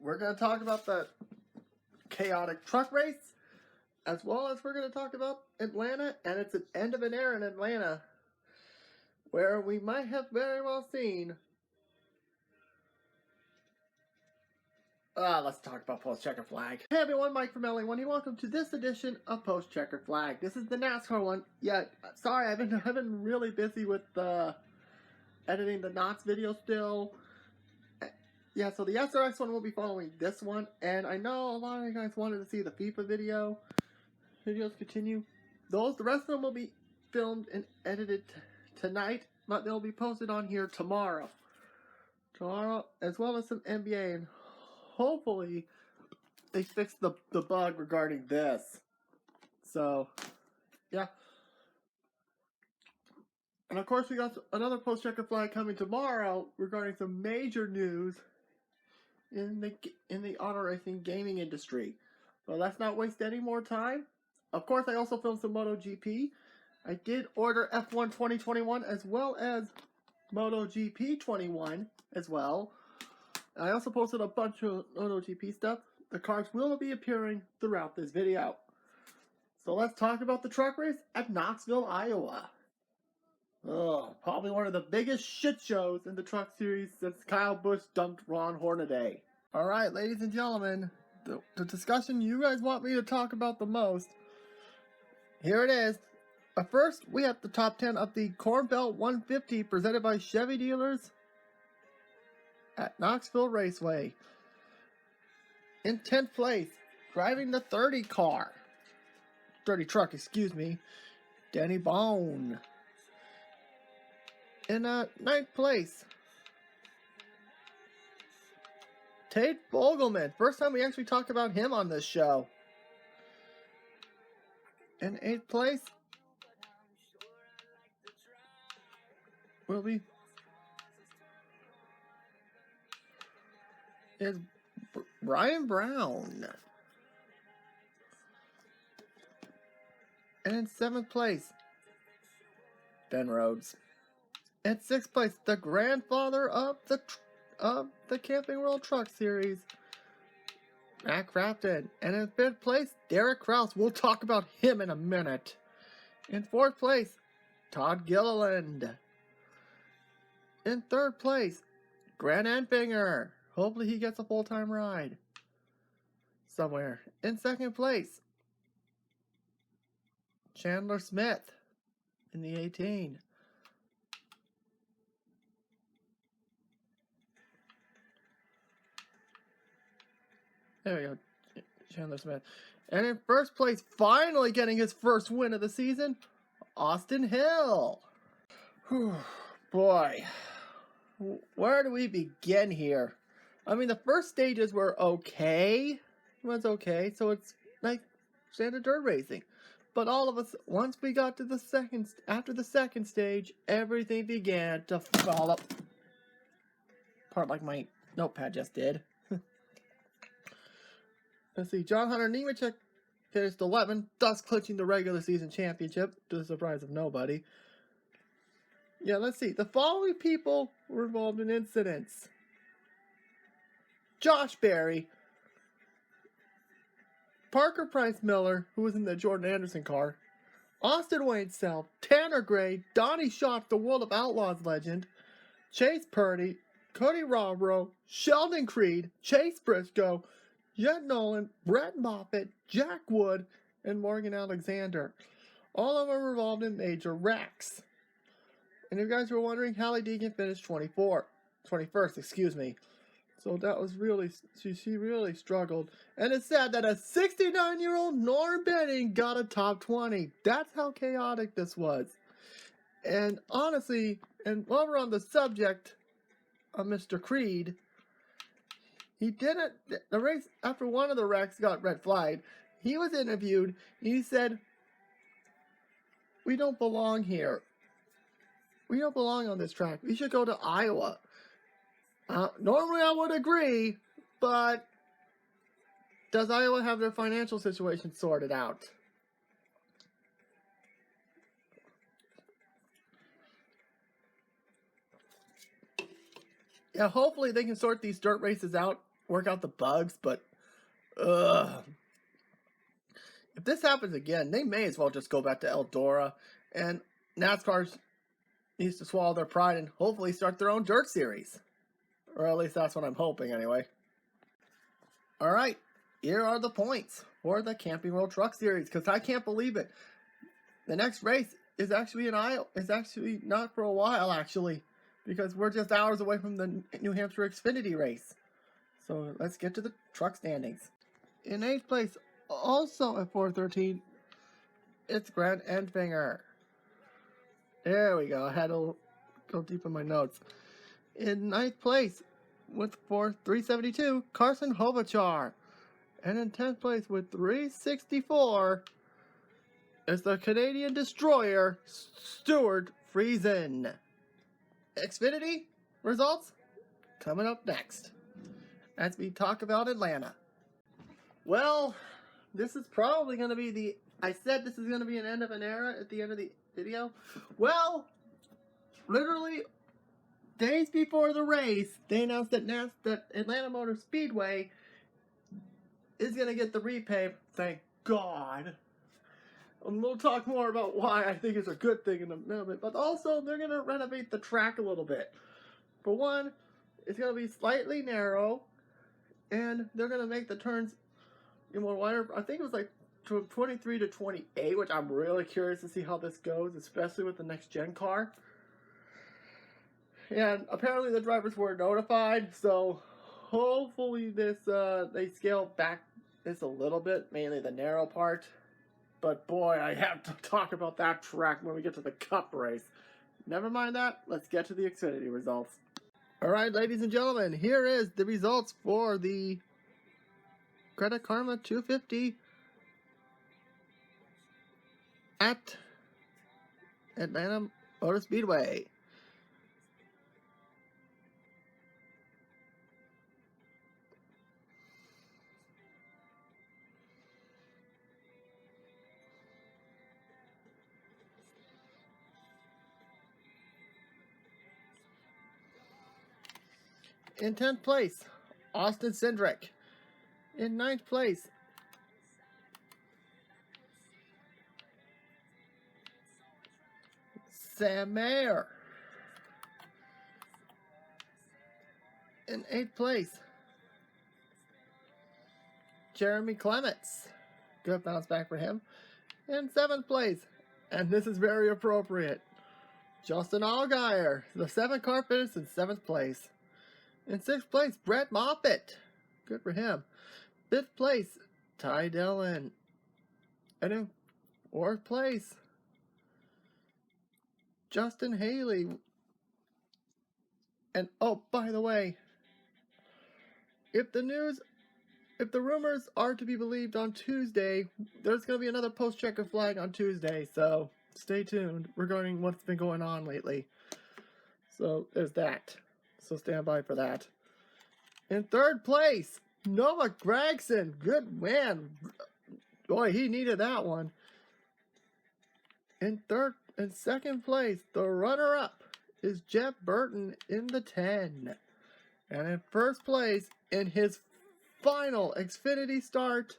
we're going to talk about the chaotic truck race, as well as we're going to talk about Atlanta, and it's an end of an era in Atlanta, where we might have very well seen. Let's talk about Post-Checkered Flag. Hey everyone, Mike from LA1 welcome to this edition of Post-Checkered Flag. This is the NASCAR one. Yeah, sorry, I've been really busy with editing the Knox video still. Yeah, so the SRX one will be following this one, and I know a lot of you guys wanted to see the FIFA videos continue. The rest of them will be filmed and edited tonight, but they'll be posted on here tomorrow. As well as some NBA, and hopefully they fix the bug regarding this. So, yeah. And of course we got another Post-Checkered Flag coming tomorrow regarding some major news in the auto racing gaming industry. But let's not waste any more time. Of course, I also filmed some MotoGP. I did order F1 2021 as well as MotoGP 21 as well. I also posted a bunch of MotoGP stuff. The cars will be appearing throughout this video. So let's talk about the truck race at Knoxville, Iowa. Oh, probably one of the biggest shit shows in the truck series since Kyle Busch dumped Ron Hornaday. Alright, ladies and gentlemen, the discussion you guys want me to talk about the most, here it is. First, we have the top 10 of the Corn Belt 150 presented by Chevy dealers at Knoxville Raceway. In 10th place, driving the 30 truck, Danny Bone. In 9th place, Tate Vogelman. First time we actually talked about him on this show. In 8th place is Brian Brown. And in 7th place, Ben Rhodes. In 6th place, the grandfather of the Camping World Truck Series, Matt Crafton. And in 5th place, Derek Kraus. We'll talk about him in a minute. In 4th place, Todd Gilliland. In 3rd place, Grant Enfinger. Hopefully he gets a full-time ride somewhere. In 2nd place, Chandler Smith in the 18. There we go, Chandler Smith. And in 1st place, finally getting his first win of the season, Austin Hill. Whew, boy, where do we begin here? I mean, the first stages were okay. It was okay, so it's like standard dirt racing. But all of us, once we got to after the second stage, everything began to fall up. Part like my notepad just did. Let's see, John Hunter Nemechek finished 11th, thus clinching the regular season championship, to the surprise of nobody. Yeah, let's see. The following people were involved in incidents: Josh Berry, Parker Price Miller, who was in the Jordan Anderson car, Austin Wayne Self, Tanner Gray, Donnie Schatz, the World of Outlaws legend, Chase Purdy, Cody Robro, Sheldon Creed, Chase Briscoe, Jet Nolan, Brett Moffitt, Jack Wood, and Morgan Alexander. All of them were involved in major wrecks. And if you guys were wondering, Hallie Deegan finished 21st, So that was really, she really struggled. And it's sad that a 69-year-old Norm Benning got a top 20. That's how chaotic this was. And honestly, and while we're on the subject of Mr. Creed, the race, after one of the wrecks got red flagged, he was interviewed, and he said, "We don't belong here. We don't belong on this track. We should go to Iowa." Normally I would agree, but does Iowa have their financial situation sorted out? Yeah, hopefully they can sort these dirt races out work out the bugs, but ugh. If this happens again, they may as well just go back to Eldora, and NASCAR needs to swallow their pride and hopefully start their own dirt series. Or at least that's what I'm hoping, anyway. Alright, here are the points for the Camping World Truck Series, because I can't believe it. The next race is actually in Iowa. It's actually not for a while, actually, because we're just hours away from the New Hampshire Xfinity race. So let's get to the truck standings. In 8th place, also at 413, it's Grant Enfinger. There we go. I had to go deep in my notes. In 9th place, with 372, Carson Hovachar. And in 10th place with 364 is the Canadian Destroyer, Stuart Friesen. Xfinity results coming up next as we talk about Atlanta. Well, this is probably going to be I said this is going to be an end of an era at the end of the video. Well, literally days before the race, they announced that Atlanta Motor Speedway is going to get the repave. Thank God. We'll talk more about why I think it's a good thing in a minute, but also they're going to renovate the track a little bit. For one, it's going to be slightly narrow, and they're going to make the turns more wider. I think it was like 23 to 28, which I'm really curious to see how this goes, especially with the next gen car. And apparently the drivers were notified, so hopefully this they scale back this a little bit, mainly the narrow part. But boy, I have to talk about that track when we get to the Cup race. Never mind that, let's get to the Xfinity results. Alright, ladies and gentlemen, here is the results for the Credit Karma 250 at Atlanta Motor Speedway. In 10th place, Austin Cindric. In 9th place, Sam Mayer. In 8th place, Jeremy Clements. Good bounce back for him. In 7th place, and this is very appropriate, Justin Allgaier. The 7th car finished in 7th place. In 6th place, Brett Moffitt. Good for him. 5th place, Ty Dillon. And in 4th place, Justin Haley. And oh, by the way, if the rumors are to be believed on Tuesday, there's going to be another post-checker flag on Tuesday, so stay tuned regarding what's been going on lately. So there's that. So stand by for that. In 3rd place, Noah Gragson. Good man. Boy, he needed that one. In 2nd place, the runner-up is Jeff Burton in the 10. And in 1st place, in his final Xfinity start,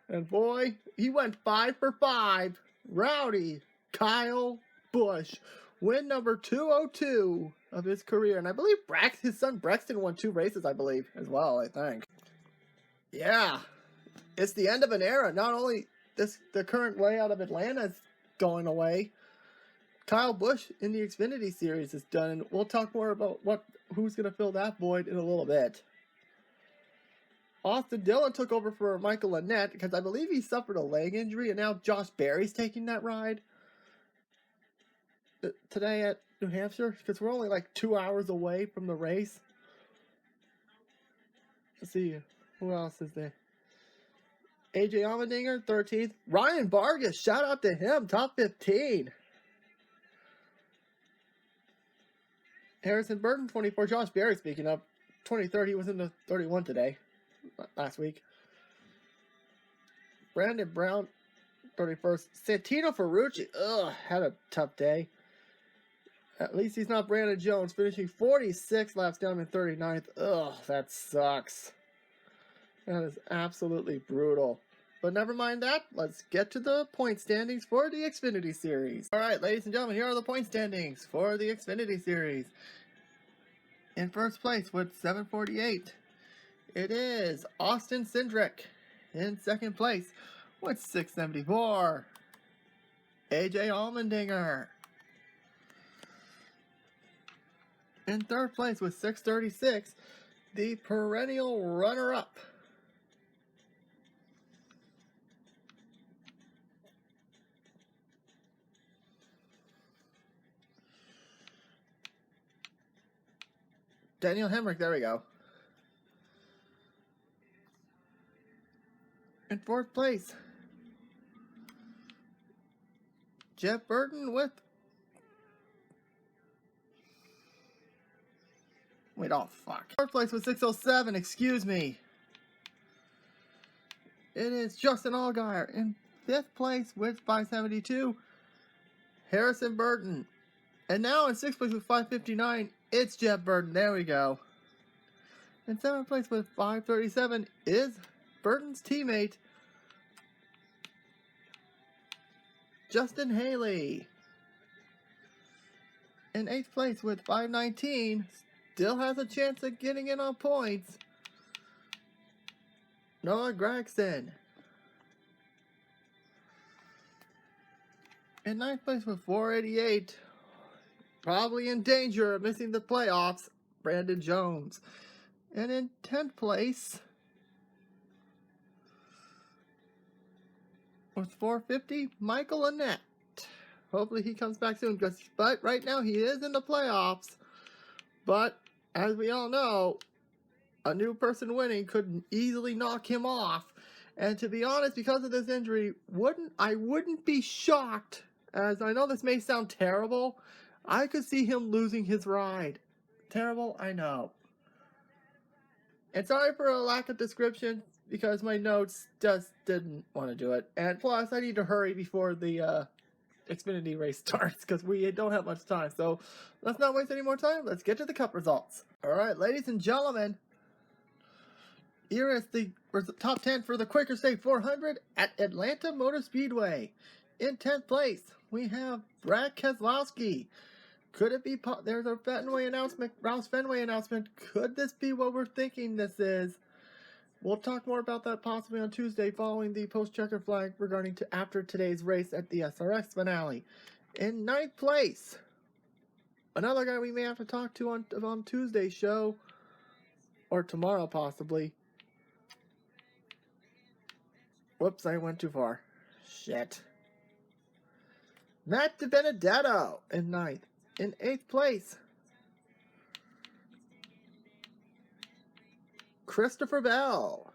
and boy, he went 5 for 5. Rowdy Kyle Busch. Win number 202 of his career. And I believe his son Braxton won 2 races, I believe, as well, I think. Yeah, it's the end of an era. Not only the current layout of Atlanta is going away, Kyle Busch in the Xfinity Series is done. And we'll talk more about who's going to fill that void in a little bit. Austin Dillon took over for Michael Annett because I believe he suffered a leg injury, and now Josh Berry's taking that ride today at New Hampshire, because we're only like 2 hours away from the race. Let's see, who else is there? AJ Allmendinger, 13th. Ryan Vargas, shout out to him, top 15. Harrison Burton, 24. Josh Berry, speaking of, 23rd. He was in the 31 today, last week. Brandon Brown, 31st. Santino Ferrucci, had a tough day. At least he's not Brandon Jones, finishing 46 laps down in 39th. That sucks. That is absolutely brutal. But never mind that. Let's get to the point standings for the Xfinity Series. Alright, ladies and gentlemen, here are the point standings for the Xfinity Series. In first place with 748, it is Austin Cindric. In second place with 674, AJ Allmendinger. In third place with 636, the perennial runner-up, Daniel Hemrick. There we go. In fourth place, Jeff Burton with... Wait, oh fuck. Fourth place with 607, excuse me. It is Justin Allgaier. In fifth place with 572, Harrison Burton. And now in sixth place with 559, it's Jeff Burton. There we go. In seventh place with 537 is Burton's teammate, Justin Haley. In eighth place with 519, still has a chance of getting in on points, Noah Gragson. In ninth place with 488, probably in danger of missing the playoffs, Brandon Jones. And in 10th place with 450, Michael Annett. Hopefully he comes back soon, but right now he is in the playoffs. But as we all know, a new person winning could easily knock him off. And to be honest, because of this injury, I wouldn't be shocked, as I know this may sound terrible, I could see him losing his ride. Terrible, I know. And sorry for a lack of description, because my notes just didn't want to do it. And plus, I need to hurry before the Xfinity race starts, because we don't have much time. So let's not waste any more time. Let's get to the Cup results. Alright, ladies and gentlemen, here is the top 10 for the Quaker State 400 at Atlanta Motor Speedway. In 10th place, we have Brad Keselowski. Could it be, there's a Fenway announcement, Roush Fenway announcement. Could this be what we're thinking this is? We'll talk more about that possibly on Tuesday following the post-checker flag regarding to after today's race at the SRX finale. In 9th place, another guy we may have to talk to on Tuesday's show, or tomorrow possibly. Whoops, I went too far. Shit. Matt DiBenedetto in 9th. In 8th place, Christopher Bell.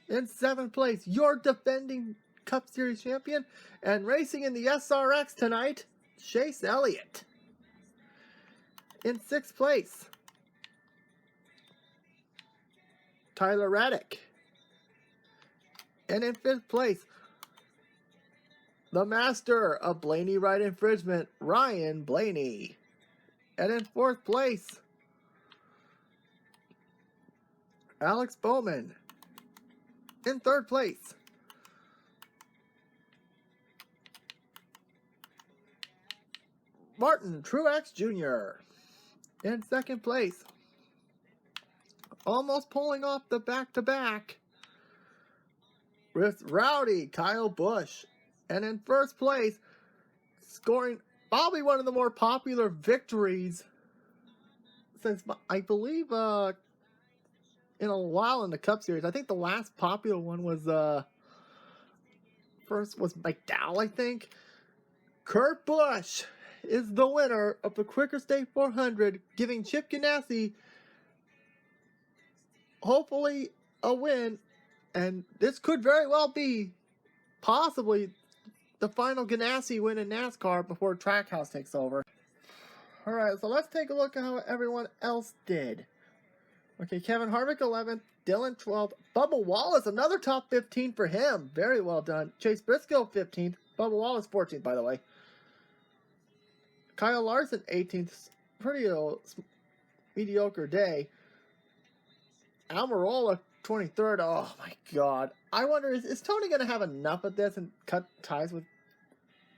In 7th place, your defending Cup Series champion and racing in the SRX tonight, Chase Elliott. In 6th place, Tyler Reddick. And in 5th place, the master of Blaney Right infringement, Ryan Blaney. And in 4th place, Alex Bowman. In 3rd place, Martin Truex Jr. In 2nd place, almost pulling off the back-to-back with Rowdy Kyle Busch. And in 1st place, scoring probably one of the more popular victories since, I believe, in a while in the Cup Series. I think the last popular one was, first was McDowell, I think. Kurt Busch is the winner of the Quaker State 400, giving Chip Ganassi hopefully a win. And this could very well be possibly the final Ganassi win in NASCAR before Trackhouse takes over. Alright, so let's take a look at how everyone else did. Okay, Kevin Harvick 11th, Dylan 12th, Bubba Wallace, another top 15 for him. Very well done. Chase Briscoe 15th, Bubba Wallace 14th, by the way. Kyle Larson 18th, pretty mediocre day. Almirola 23rd. Oh my God. I wonder, is Tony going to have enough of this and cut ties with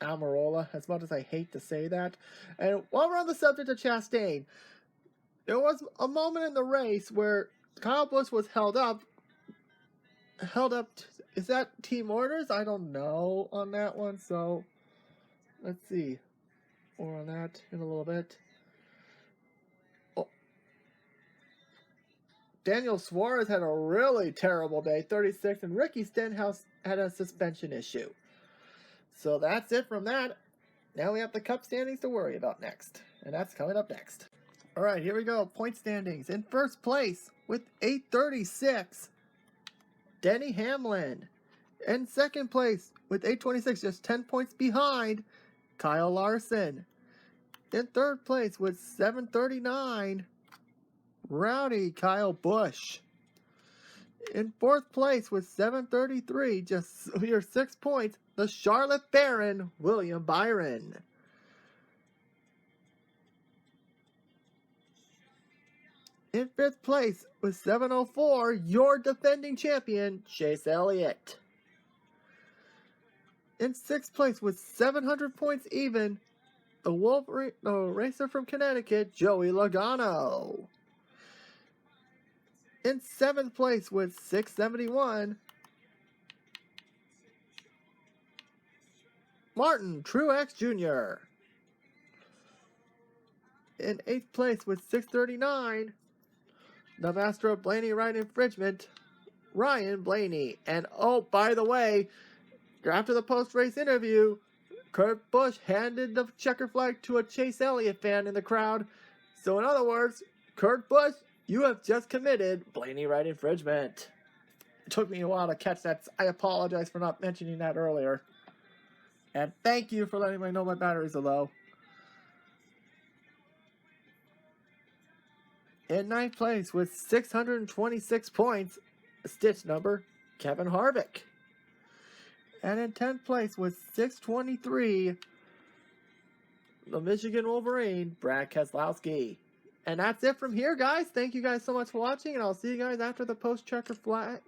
Almirola, as much as I hate to say that? And while we're on the subject of Chastain, there was a moment in the race where Kyle Busch was held up. Is that team orders? I don't know on that one. So let's see. More on that in a little bit. Oh. Daniel Suarez had a really terrible day, 36, and Ricky Stenhouse had a suspension issue. So that's it from that. Now we have the Cup standings to worry about next, and that's coming up next. All right, here we go. Point standings. In first place with 836, Denny Hamlin. In second place with 826, just 10 points behind, Kyle Larson. In third place with 739, Rowdy Kyle Busch. In fourth place with 733, just mere 6 points, the Charlotte Baron, William Byron. In fifth place with 704, your defending champion, Chase Elliott. In sixth place with 700 points even, the Wolverine, racer from Connecticut, Joey Logano. In seventh place with 671, Martin Truex Jr. In eighth place with 639, the master of Blaney Ride infringement, Ryan Blaney. And oh, by the way, after the post-race interview, Kurt Busch handed the checker flag to a Chase Elliott fan in the crowd. So in other words, Kurt Busch, you have just committed Blaney Ride infringement. It took me a while to catch that. I apologize for not mentioning that earlier. And thank you for letting me know my batteries are low. In ninth place with 626 points, stitch number, Kevin Harvick. And in 10th place with 623, the Michigan Wolverine, Brad Keselowski. And that's it from here, guys. Thank you guys so much for watching, and I'll see you guys after the post-checker flag.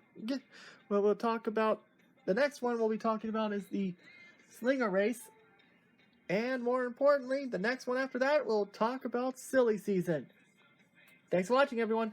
Well, we'll talk about, the next one we'll be talking about is the Slinger race. And more importantly, the next one after that, we'll talk about silly season. Thanks for watching, everyone.